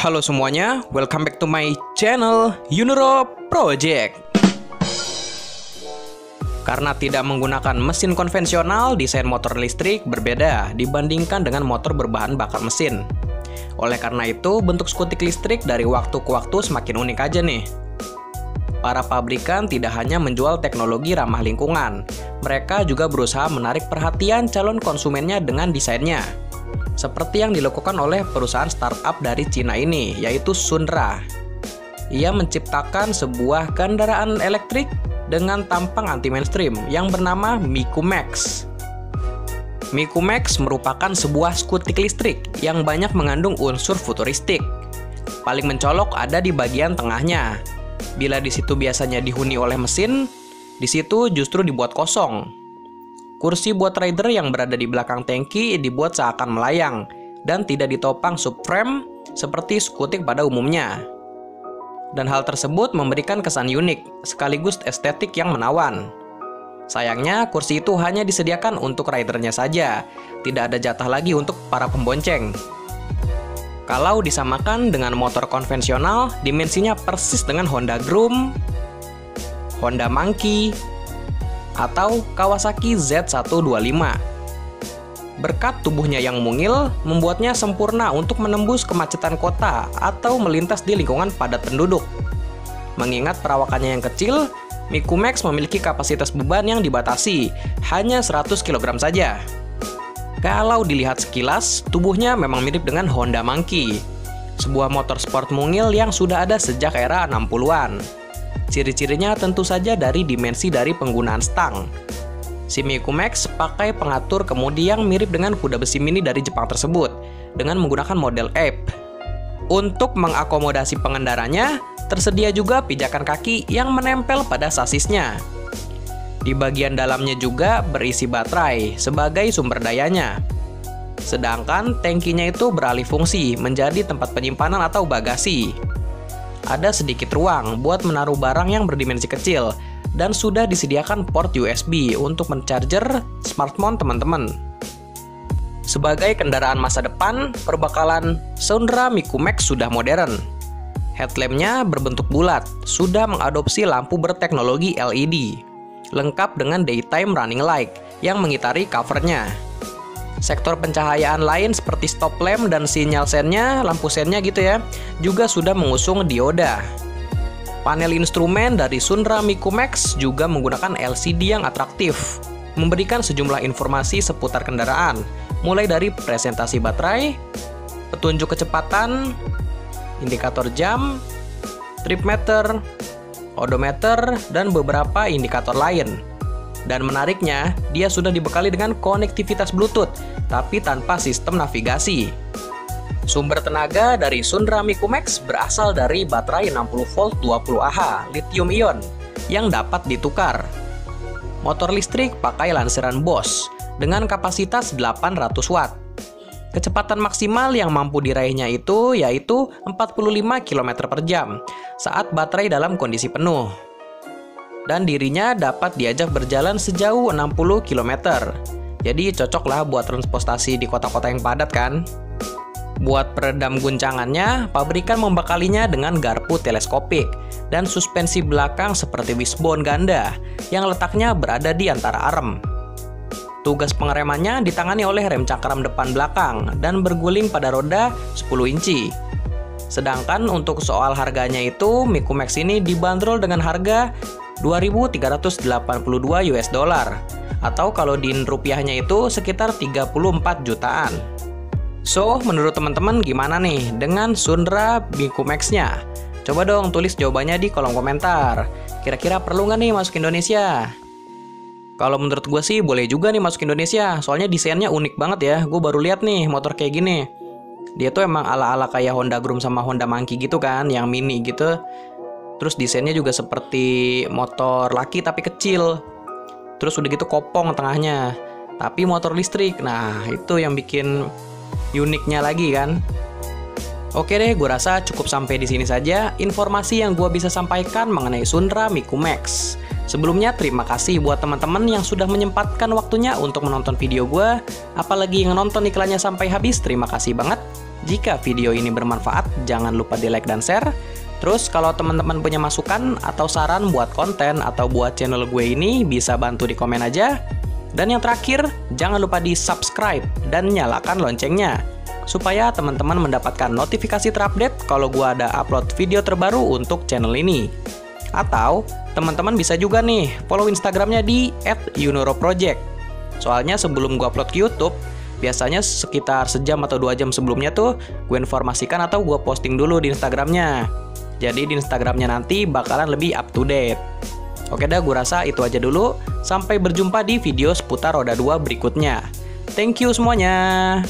Halo semuanya, welcome back to my channel Yunuro Project. Karena tidak menggunakan mesin konvensional, desain motor listrik berbeda dibandingkan dengan motor berbahan bakar mesin. Oleh karena itu, bentuk skutik listrik dari waktu ke waktu semakin unik aja nih. Para pabrikan tidak hanya menjual teknologi ramah lingkungan, mereka juga berusaha menarik perhatian calon konsumennya dengan desainnya. Seperti yang dilakukan oleh perusahaan startup dari Cina ini, yaitu Sunra. Ia menciptakan sebuah kendaraan elektrik dengan tampang anti-mainstream yang bernama Miku Max. Miku Max merupakan sebuah skutik listrik yang banyak mengandung unsur futuristik. Paling mencolok ada di bagian tengahnya. Bila di situ biasanya dihuni oleh mesin, di situ justru dibuat kosong. Kursi buat rider yang berada di belakang tangki dibuat seakan melayang dan tidak ditopang subframe seperti skutik pada umumnya. Dan hal tersebut memberikan kesan unik sekaligus estetik yang menawan. Sayangnya kursi itu hanya disediakan untuk ridernya saja, tidak ada jatah lagi untuk para pembonceng. Kalau disamakan dengan motor konvensional, dimensinya persis dengan Honda Groom, Honda Monkey, atau Kawasaki Z125. Berkat tubuhnya yang mungil, membuatnya sempurna untuk menembus kemacetan kota atau melintas di lingkungan padat penduduk. Mengingat perawakannya yang kecil, Miku Max memiliki kapasitas beban yang dibatasi, hanya 100 kg saja. Kalau dilihat sekilas, tubuhnya memang mirip dengan Honda Monkey, sebuah motor sport mungil yang sudah ada sejak era 60-an. Ciri-cirinya tentu saja dari dimensi dari penggunaan stang. Si Miku Max pakai pengatur kemudi yang mirip dengan kuda besi mini dari Jepang tersebut, dengan menggunakan model Ape. Untuk mengakomodasi pengendaranya, tersedia juga pijakan kaki yang menempel pada sasisnya. Di bagian dalamnya juga berisi baterai sebagai sumber dayanya. Sedangkan tangkinya itu beralih fungsi menjadi tempat penyimpanan atau bagasi. Ada sedikit ruang buat menaruh barang yang berdimensi kecil dan sudah disediakan port USB untuk mencharger smartphone teman-teman. Sebagai kendaraan masa depan, perbekalan Sunra Miku Max sudah modern. Headlampnya berbentuk bulat, sudah mengadopsi lampu berteknologi LED, lengkap dengan daytime running light yang mengitari covernya. Sektor pencahayaan lain seperti stop lamp dan sinyal sennya, lampu sennya gitu ya, juga sudah mengusung dioda. Panel instrumen dari Sunra Miku Max juga menggunakan LCD yang atraktif, memberikan sejumlah informasi seputar kendaraan, mulai dari presentasi baterai, petunjuk kecepatan, indikator jam, trip meter, odometer, dan beberapa indikator lain. Dan menariknya, dia sudah dibekali dengan konektivitas Bluetooth, tapi tanpa sistem navigasi. Sumber tenaga dari Sunra Miku Max berasal dari baterai 60 volt 20 Ah lithium ion yang dapat ditukar. Motor listrik pakai lansiran Bosch dengan kapasitas 800 watt. Kecepatan maksimal yang mampu diraihnya itu yaitu 45 km per jam saat baterai dalam kondisi penuh. Dan dirinya dapat diajak berjalan sejauh 60 km. Jadi cocoklah buat transportasi di kota-kota yang padat kan? Buat peredam guncangannya, pabrikan membekalinya dengan garpu teleskopik dan suspensi belakang seperti wishbone ganda yang letaknya berada di antara arem. Tugas pengeremannya ditangani oleh rem cakram depan belakang dan berguling pada roda 10 inci. Sedangkan untuk soal harganya itu, Miku Max ini dibanderol dengan harga $2.382 atau kalau di rupiahnya itu sekitar 34 jutaan. So, menurut teman-teman gimana nih dengan Sunra Miku Max-nya? Coba dong tulis jawabannya di kolom komentar. Kira-kira perlu nggak nih masuk Indonesia? Kalau menurut gue sih boleh juga nih masuk Indonesia, soalnya desainnya unik banget ya. Gue baru lihat nih motor kayak gini. Dia tuh emang ala-ala kayak Honda Groom sama Honda Monkey gitu kan, yang mini gitu. Terus desainnya juga seperti motor laki tapi kecil. Terus udah gitu kopong tengahnya, tapi motor listrik. Nah, itu yang bikin uniknya lagi kan. Oke deh, gue rasa cukup sampai di sini saja informasi yang gue bisa sampaikan mengenai Sunra Miku Max. Sebelumnya terima kasih buat teman-teman yang sudah menyempatkan waktunya untuk menonton video gue. Apalagi yang nonton iklannya sampai habis, terima kasih banget. Jika video ini bermanfaat, jangan lupa di like dan share. Terus kalau teman-teman punya masukan atau saran buat konten atau buat channel gue ini, bisa bantu di komen aja. Dan yang terakhir, jangan lupa di subscribe dan nyalakan loncengnya, supaya teman-teman mendapatkan notifikasi terupdate kalau gue ada upload video terbaru untuk channel ini. Atau, teman-teman bisa juga nih follow Instagramnya di @yunoroproject. Soalnya sebelum gue upload ke YouTube, biasanya sekitar sejam atau 2 jam sebelumnya tuh gue informasikan atau gue posting dulu di Instagramnya. Jadi di Instagramnya nanti bakalan lebih up to date. Oke dah, gue rasa itu aja dulu. Sampai berjumpa di video seputar roda 2 berikutnya. Thank you semuanya.